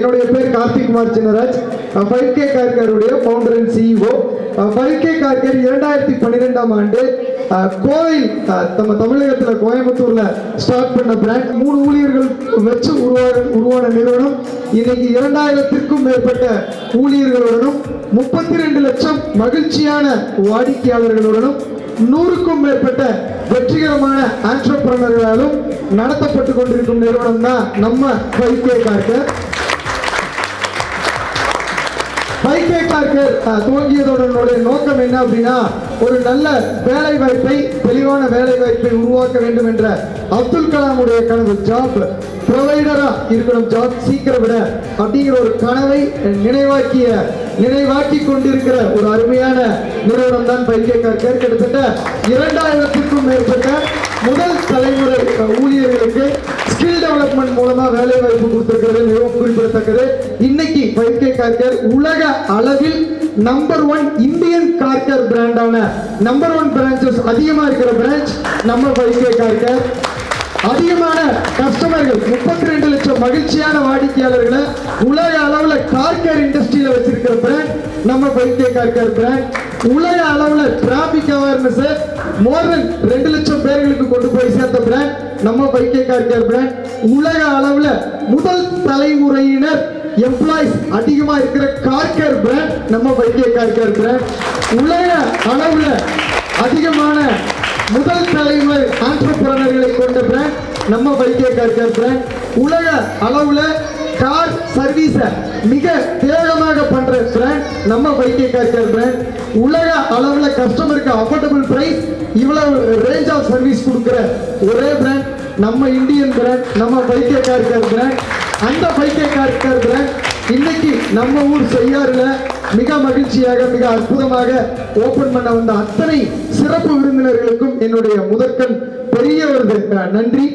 என்னுடைய பேர் Karthik Kumar Chinnaraj. 5K car கேருடைய founder and CEO. 5K car care 2012ஆம் ஆண்டு கோவில் நம்ம தமிழகத்தில் கோயம்புத்தூர்ல ஸ்டார்ட் பண்ண பிராண்ட். 3 ஊழியர்கள் வச்சு உருவான நிறுவனம். இன்னைக்கு 2000த்திற்கும் மேற்பட்ட ஊழியர்களுடனும் 32 லட்சம் மகிழ்ச்சியான வாடிக்கையாளர்களுடனும் 100க்கும் மேற்பட்ட வெற்றிகரமான ஆண்டர்பிரனர்களாலும் நடத்தப்பட்டு கொண்டிருக்கும் நிறுவனம் தான் நம்ம 5K car care. 5K car care துவங்கியதோட நோக்கம் என்ன அப்படின்னா, ஒரு நல்ல வேலை வாய்ப்பை, தெளிவான வேலை வாய்ப்பை உருவாக்க வேண்டும் என்ற அப்துல் கலாமுடைய கனவு. ஜாப் ப்ரொவைடரா இருக்கணும், ஜாப் சீக்கிரம் விட அப்படிங்கிற ஒரு கனவை நினைவாக்கி கொண்டிருக்கிற ஒரு அருமையான நிறுவனம் தான் 5K கார் கேர். கிட்டத்தட்ட 2000த்திற்கும் மேற்பட்ட முதல் தலைமுறை ஊழியர்களுக்கு ஸ்கில் டெவலப்மெண்ட் மூலமா வேலை வாய்ப்பு கொடுத்திருக்கிறது மிகவும் குறிப்பிடத்தக்கது. இன்னைக்கு 5K கார் கேர் உலக அளவில் நம்பர் 1 இந்தியன் கார் கேர் பிராண்டான நம்பர் 1 பிரான்ச்சஸ் அதிகமா இருக்கிற பிரான்ச் நம்ம 5K கார் கேர். அதிகமான கஸ்டமர்கள், 32 லட்சம் மகிழ்ச்சியான வாடிக்கையாளர்களை உலக அளவில் கார் கேர் இண்டஸ்ட்ரியில வச்சிருக்கிற பிராண்ட் நம்ம 5K கார் கேர் பிராண்ட். உலக அளவில் டிராபிக் அவேர்னஸ் மோர் தென் 2 லட்சம் பேர்களுக்கு கொண்டு போய் சேர்த்த பிராண்ட் நம்ம 5K கார் கேர் பிராண்ட். உலக அளவில் முதல் தலைமுறையினர் எம்ப்ளாயிஸ் அதிகமா இருக்கிற கார் கேர் பிராண்ட் நம்ம 5K கார் கேர் பிராண்ட். உலக அளவில் அதிகமான முதல் தலைமுறை ஆண்டர்பிரனர்களை கொண்ட பிராண்ட் நம்ம 5K கார் கேர் பிராண்ட். உலக அளவுல கார் சர்வீஸ மிக வேகமாக பண்ற பிராண்ட் நம்ம 5K கார் கேர் பிராண்ட். உலக அளவுல கஸ்டமருக்கு அஃபோர்டபிள் பிரைஸ், இவ்வளவு ரேஞ்ச் ஆஃப் சர்வீஸ் கொடுக்கிற ஒரே பிராண்ட் நம்ம இந்தியன் பிராண்ட் நம்ம 5K கார் கேர் பிராண்ட். அந்த 5K கார் கேர் பிராண்ட் இன்னைக்கு நம்ம ஊர் செய்யாறுல மிக மகிழ்ச்சியாக, மிக அற்புதமாக ஓபன் பண்ண வந்த அத்தனை சிறப்பு விருந்தினர்களுக்கும் என்னுடைய முதற்கண் பெரிய ஒரு நன்றி.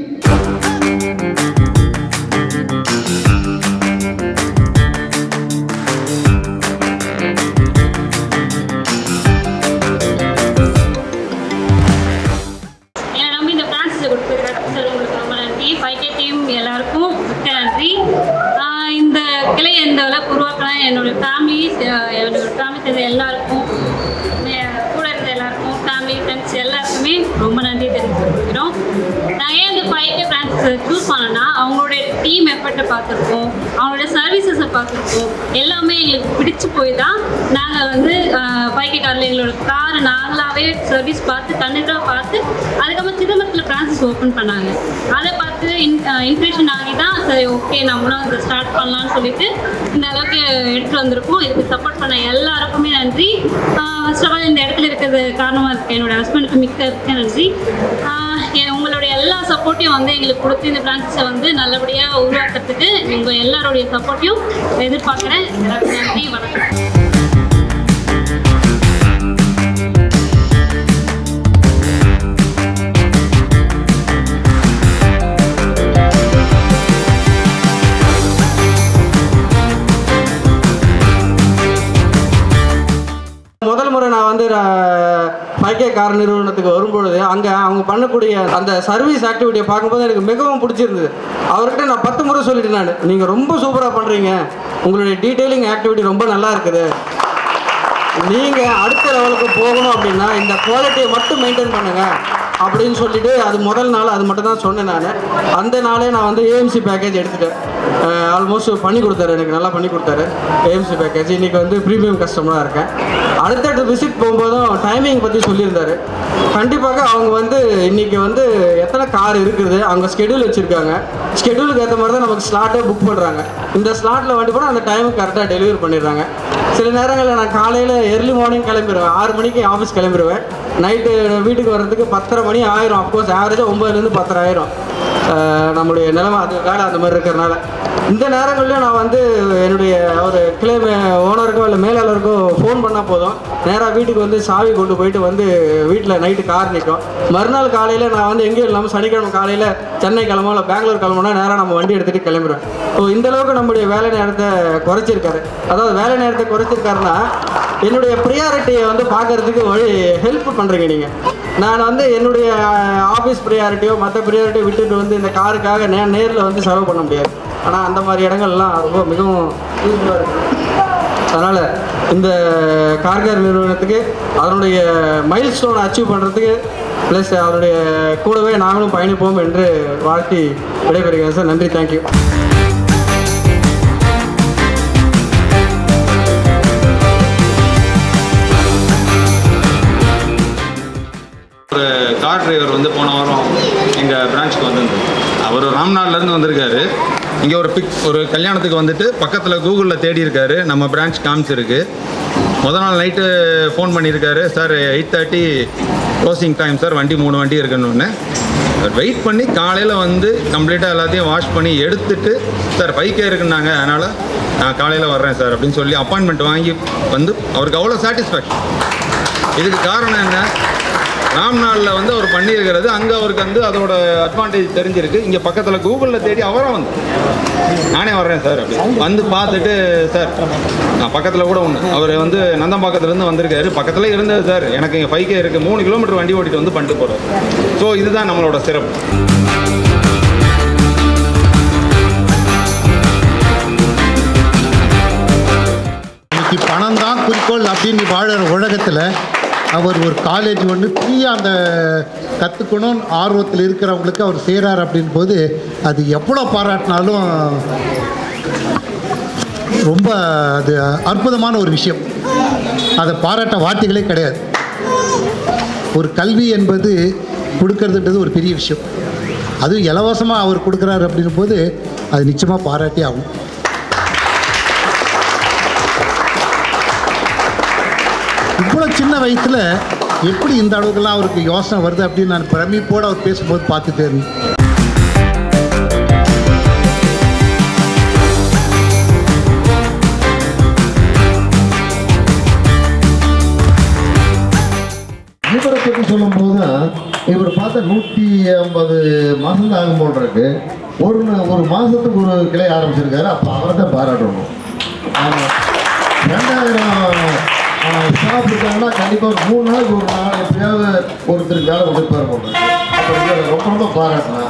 எல்லாருக்கும் நன்றி. இந்த கிளை எந்த அளவுக்கு உருவாக்கலாம் என்னோட ஃபேமிலி சேர்ந்த எல்லாருக்கும், கூட இருந்த எல்லாருக்கும், ஃபேமிலி ஃப்ரெண்ட்ஸ் எல்லாருக்குமே ரொம்ப நன்றி தெரிவிச்சுக்கிறோம். நான் ஏன் இந்த 5K பிரான்ச்சஸை சூஸ் பண்ணேன்னா, அவங்களோட டீம் எஃபர்ட்டை பார்த்துருக்கோம், அவங்களோட சர்வீசஸை பார்த்துருக்கோம். எல்லாமே எங்களுக்கு பிடிச்சி போய் தான் நாங்கள் வந்து 5K காரில் எங்களோட காரை நாங்களாகவே சர்வீஸ் பார்த்து கண்ணுக்காக பார்த்து அதுக்கப்புறம் சிதம்பரத்தில் பிரான்ச்சஸ் ஓப்பன் பண்ணாங்க. அதை பார்த்து இன்ஸ்பிரேஷன் ஆகி தான் சரி ஓகே நம்மளும் அதை ஸ்டார்ட் பண்ணலான்னு சொல்லிட்டு இந்த அளவுக்கு எடுத்துகிட்டு வந்திருக்கோம். இதுக்கு சப்போர்ட் பண்ண எல்லாருக்குமே நன்றி. ஃபர்ஸ்ட் ஆஃப் ஆல் இந்த இடத்துல இருக்கிறது காரணமாக இருக்குது என்னோடய ஹஸ்பண்டுக்கு மிக்க நன்றி. உங்களுடைய எல்லா சப்போர்ட்டையும் வந்து எங்களுக்கு கொடுத்து இந்த பிரான்ச்சஸை வந்து நல்லபடியாக உருவாக்குறதுக்கு உங்கள் எல்லாருடைய சப்போர்ட்டையும் எதிர்பார்க்குறேன். எல்லாருக்கும் நன்றி, வணக்கம். முதல் முறை நான் வந்து 5K கார் நிறுவனத்துக்கு வரும்பொழுது அங்கே அவங்க பண்ணக்கூடிய அந்த சர்வீஸ் ஆக்டிவிட்டியை பார்க்கும்போது எனக்கு மிகவும் பிடிச்சிருந்தது. அவர்கிட்ட நான் 10 முறை சொல்லிட்டேன், நீங்கள் ரொம்ப சூப்பராக பண்ணுறீங்க, உங்களுடைய டீட்டெயிலிங் ஆக்டிவிட்டி ரொம்ப நல்லா இருக்குது, நீங்கள் அடுத்த லெவலுக்கு போகணும் அப்படின்னா இந்த குவாலிட்டியை மட்டும் மெயின்டைன் பண்ணுங்கள் அப்படின்னு சொல்லிட்டு அது முதல் நாள் அது மட்டும் தான் சொன்னேன். நான் அந்த நாளே நான் வந்து ஏஎம்சி பேக்கேஜ் எடுத்துட்டேன். ஆல்மோஸ்ட் பண்ணி கொடுத்தாரு, எனக்கு நல்லா பண்ணி கொடுத்தாரு ஏஎம்சி பேக்கேஜ். இன்றைக்கி வந்து ப்ரீமியம் கஸ்டமராக இருக்கேன். அடுத்தடுத்து விசிட் போகும்போதும் டைமிங் பற்றி சொல்லியிருந்தார். கண்டிப்பாக அவங்க வந்து இன்றைக்கி வந்து எத்தனை கார் இருக்குது அவங்க ஸ்கெடியூல் வச்சுருக்காங்க. ஸ்கெடியூலுக்கு ஏற்ற மாதிரி தான் நமக்கு ஸ்லாட்டே புக் பண்ணுறாங்க. இந்த ஸ்லாட்டில் வண்டி போனால் அந்த டைமுக்கு கரெக்டாக டெலிவரி பண்ணிடுறாங்க. சில நேரங்களில் நான் காலையில் எர்லி மார்னிங் கிளம்பிடுவேன், 6 மணிக்கு ஆஃபீஸ் கிளம்பிடுவேன். நைட்டு வீட்டுக்கு வர்றதுக்கு 10:30 மணி ஆயிரும். அஃப்கோர்ஸ் ஆவரேஜாக 9லேருந்து 10 ஆயிரும். நம்மளுடைய நிலைமை அது வேலை அந்த மாதிரி இருக்கிறனால இந்த நேரங்கள்லையும் நான் வந்து என்னுடைய ஒரு கிளை ஓனருக்கோ இல்லை மேலாளருக்கோ ஃபோன் பண்ணால் போதும், நேராக வீட்டுக்கு வந்து சாவி கொண்டு போயிட்டு வந்து வீட்டில் நைட்டு கார் நிற்கும். மறுநாள் காலையில் நான் வந்து எங்கேயும் இல்லாமல் சனிக்கிழமை காலையில் சென்னை கிளம்போ இல்லை பெங்களூர் கிளம்புனா நேராக நம்ம வண்டி எடுத்துகிட்டு கிளம்பிடுவேன். ஸோ இந்தளவுக்கு நம்முடைய வேலை நேரத்தை குறைச்சிருக்காரு. அதாவது வேலை நேரத்தை குறைச்சிருக்காருன்னா என்னுடைய ப்ரியாரிட்டியை வந்து பார்க்குறதுக்கு ஹெல்ப் பண்ணுறீங்க நீங்கள். நான் வந்து என்னுடைய ஆஃபீஸ் ப்ரியாரிட்டியோ மற்ற ப்ரியாரிட்டியோ விட்டுட்டு வந்து இந்த காருக்காக நேரில் வந்து செலவு பண்ண முடியாது. ஆனால் அந்த மாதிரி இடங்கள்லாம் ரொம்ப மிகவும் யூஸ்ஃபுல்லாக இருக்குது. அதனால் இந்த கார்கேர் நிறுவனத்துக்கு அதனுடைய மைல் ஸ்டோனை அச்சீவ் பண்ணுறதுக்கு ப்ளஸ் அவருடைய கூடவே நாங்களும் பயணிப்போம் என்று வாழ்த்தி விடைபெறுகிறேன் சார். நன்றி, தேங்க்யூ. ஒரு கார் டிரைவர் வந்து போன வாரம் எங்கள் பிரான்ச்சுக்கு வந்திருந்தார். அவர் ராம்நாட்லேருந்து வந்திருக்காரு. இங்கே ஒரு கல்யாணத்துக்கு வந்துட்டு பக்கத்தில் கூகுளில் தேடி இருக்காரு. நம்ம பிரான்ச் காமிச்சிருக்கு. முதல் நாள் நைட்டு ஃபோன் பண்ணியிருக்காரு. சார் 8:30 க்ளோசிங் டைம் சார், வண்டி 3 வண்டி இருக்குன்னு. வெயிட் பண்ணி காலையில் வந்து கம்ப்ளீட்டாக எல்லாத்தையும் வாஷ் பண்ணி எடுத்துட்டு, சார் 5K இருக்குன்னாங்க, அதனால் நான் காலையில் வர்றேன் சார் அப்படின்னு சொல்லி அப்பாயின்மெண்ட் வாங்கி வந்து அவருக்கு அவ்வளோ சாட்டிஸ்ஃபேக்ஷன். இதுக்கு காரணம் என்ன? ராம்நாளில் வந்து அவர் பண்ணியிருக்கிறது. அங்கே அவருக்கு வந்து அதோட அட்வான்டேஜ் தெரிஞ்சிருக்கு. இங்கே பக்கத்தில் கூகுளில் தேடி அவராக வந்து நானே வர்றேன் சார் அப்படி வந்து பார்த்துட்டு, சார் நான் பக்கத்தில் கூட ஒன்று அவர் வந்து நந்தம்பாக்கத்துலேருந்து வந்திருக்காரு. பக்கத்தில் இருந்தது சார், எனக்கு இங்கே 5K இருக்குது, 3 கிலோமீட்டர் வண்டி ஓட்டிட்டு வந்து பண்ணிட்டு போகிறார். ஸோ இதுதான் நம்மளோட சிறப்பு. இன்னைக்கு பணம் தான் குறிக்கோள் அப்படின்னு வாழற உலகத்தில் அவர் ஒரு காலேஜ் ஒன்று ஃப்ரீயாக அந்த கற்றுக்கணும் ஆர்வத்தில் இருக்கிறவங்களுக்கு அவர் செய்கிறார் அப்படின் போது அது எவ்வளோ பாராட்டினாலும் ரொம்ப அது அற்புதமான ஒரு விஷயம். அதை பாராட்ட வார்த்தைகளே கிடையாது. ஒரு கல்வி என்பது கொடுக்கறதுன்றது ஒரு பெரிய விஷயம். அதுவும் இலவசமாக அவர் கொடுக்குறாரு அப்படின் போது அது நிச்சயமாக பாராட்டி ஆகும். இவ்வளோ சின்ன வயசில் எப்படி இந்த அளவுக்குலாம் அவருக்கு யோசனை வருது அப்படின்னு நான் பிரமிப்போடு அவர் பேசும்போது பார்த்துட்டே இருந்தேன். இவரை பற்றி சொல்லும்போது தான் இவர் பார்த்தா 150 மாதம் தான் ஆகும் போல் இருக்கு. ஒரு மாதத்துக்கு ஒரு கிளை ஆரம்பிச்சிருக்காரு. அப்போ அவரை தான் பாராட்டணும். 2000 ஸ்டாஃப் இருக்காங்கன்னா கண்டிப்பாக ஒரு 3 நாளைக்கு ஒரு நாள் எப்படியாவது ஒருத்தருக்கு வேலை கொடுப்பாரு போடுறேன். அப்போ ரொம்ப ரொம்ப பாராட்டினா.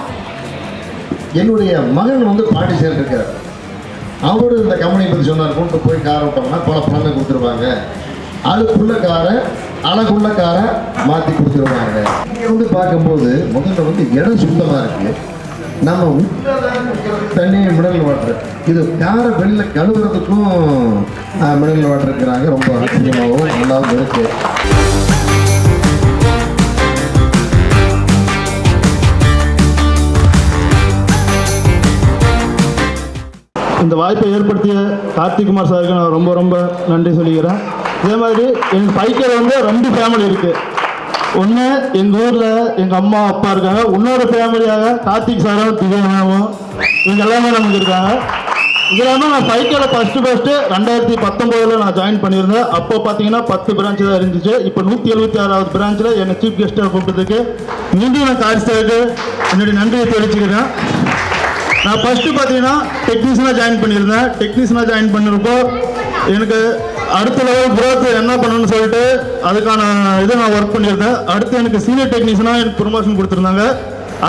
என்னுடைய மகன் வந்து பாண்டிச்சேரி இருக்கார். அவரு இந்த கம்பெனி பற்றி சொன்னார். கொண்டு போய் காரை விட்டோம்னா பணம் கொடுத்துருவாங்க. அதுக்குள்ள காரை அழகுள்ள காரை மாற்றி கொடுத்துருவாங்க. இங்கே வந்து பார்க்கும்போது முதல்ல வந்து இடம் சுத்தமாக இருக்குது. நம்ம தண்ணி மினரல் வாட்டர், இது காரை வெளில கழுவுறதுக்கும் மினரல் வாட்டர் இருக்கிறாங்க. ரொம்ப ஆச்சரியமாகவும் நல்லாவும் இருக்கு. இந்த வாய்ப்பை ஏற்படுத்திய கார்த்திக்குமார் சாருக்கு நான் ரொம்ப ரொம்ப நன்றி சொல்லிக்கிறேன். இதே மாதிரி எங்கள் பைக்கில் வந்து 2 ஃபேமிலி இருக்குது. ஒன்று எங்கள் ஊரில் எங்கள் அம்மா அப்பா இருக்காங்க. இன்னொரு ஃபேமிலியாக கார்த்திக் சாரும் திவ்யாவும் இவங்க எல்லாமே நமக்கு இருக்காங்க. இது இல்லாமல் நான் பைக்கில் ஃபஸ்ட்டு 2019 நான் ஜாயின் பண்ணியிருந்தேன். அப்போ பார்த்தீங்கன்னா 10 பிரான்ச்சு தான் இருந்துச்சு. இப்போ 176வது பிரான்ச்சில் என்னை சீஃப் கெஸ்ட்டாக கூப்பிட்டதுக்கு மீண்டும் நான் கார்த்திக் சாருக்கு என்னுடைய நன்றியை தெரிவிச்சுக்கிறேன். நான் ஃபஸ்ட்டு பார்த்தீங்கன்னா டெக்னீஷியனாக ஜாயின் பண்ணியிருந்தேன். டெக்னீஷியனாக ஜாயின் பண்ணிருப்போ எனக்கு அடுத்த லெவல் க்ரோத் என்ன பண்ணணும்னு சொல்லிட்டு அதுக்கான இதை நான் ஒர்க் பண்ணியிருந்தேன். அடுத்து எனக்கு சீனியர் டெக்னீஷியனாக எனக்கு ப்ரொமோஷன் கொடுத்துருந்தாங்க.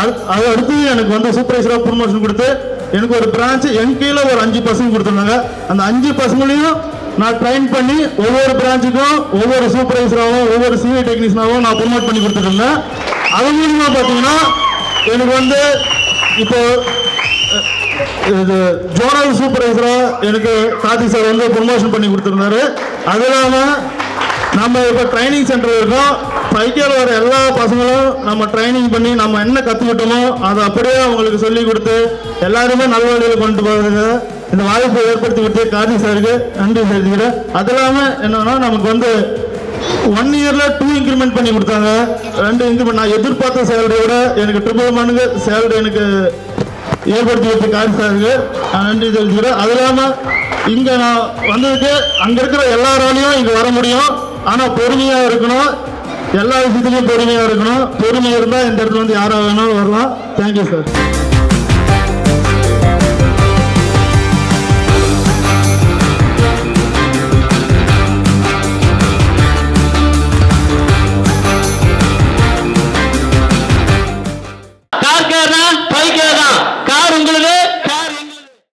அது அடுத்து எனக்கு வந்து சூப்பர்வைசராக ப்ரொமோஷன் கொடுத்து எனக்கு ஒரு பிரான்ச்சு என் கீழே ஒரு 5 பசங்க கொடுத்துருந்தாங்க. அந்த 5 பசங்களையும் நான் ட்ரைன் பண்ணி ஒவ்வொரு பிரான்ச்சுக்கும் ஒவ்வொரு சூப்பர்வைசராகவும் ஒவ்வொரு சீனியர் டெக்னீஷியனாகவும் நான் ப்ரொமோட் பண்ணி கொடுத்துருந்தேன். அது மூலமாக பார்த்தீங்கன்னா எனக்கு வந்து இப்போ இது ஜோனல் சூப்பர்வைசராக எனக்கு கார்த்திக் சார் வந்து ப்ரொமோஷன் பண்ணி கொடுத்துருந்தாரு. அது இல்லாமல் நம்ம இப்போ ட்ரைனிங் சென்டர் இருக்கோம். பைக்கில் வர எல்லா பசங்களும் நம்ம ட்ரைனிங் பண்ணி நம்ம என்ன கற்றுக்கிட்டோமோ அதை அப்படியே அவங்களுக்கு சொல்லி கொடுத்து எல்லாருமே நல்ல வழியில் கொண்டு போகிறதுக்கு இந்த வாய்ப்பை ஏற்படுத்தி கொடுத்து கார்த்திக் சாருக்கு நன்றி செலுத்திக்கிறேன். அது இல்லாமல் என்னன்னா நமக்கு வந்து 1 இயரில் 2 இன்க்ரிமெண்ட் பண்ணி கொடுத்தாங்க. 2 இன்க்ரிமெண்ட் நான் எதிர்பார்த்த சேலரியோட எனக்கு 3 மடங்கு சேலரி எனக்கு ஏற்படுத்தி கொடுத்த கார்த்திக் சாருக்கு நான் நன்றி தெரிவிச்சுக்கிறேன். அது இல்லாமல் இங்கே நான் வந்ததுக்கு அங்கே இருக்கிற எல்லாராலையும் இங்கே வர முடியும். ஆனால் பொறுமையாக இருக்கணும். எல்லா விஷயத்துலையும் பொறுமையாக இருக்கணும். பொறுமை இருந்தால் இந்த இடத்துல வந்து யாராக வேணாலும் வரலாம். Thank you sir.